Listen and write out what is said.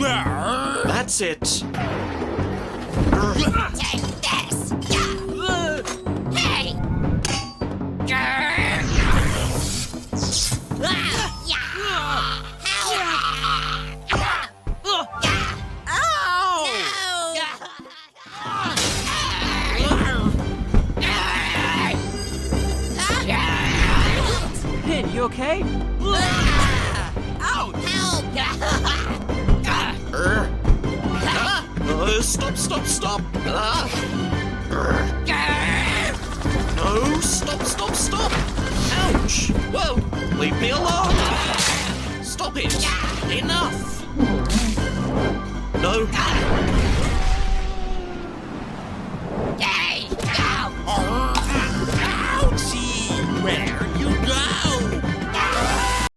That's it. Take this! Hey! Hey, you okay? Help! Stop. No, stop. Ouch. Whoa, leave me alone. Stop it. Enough. No.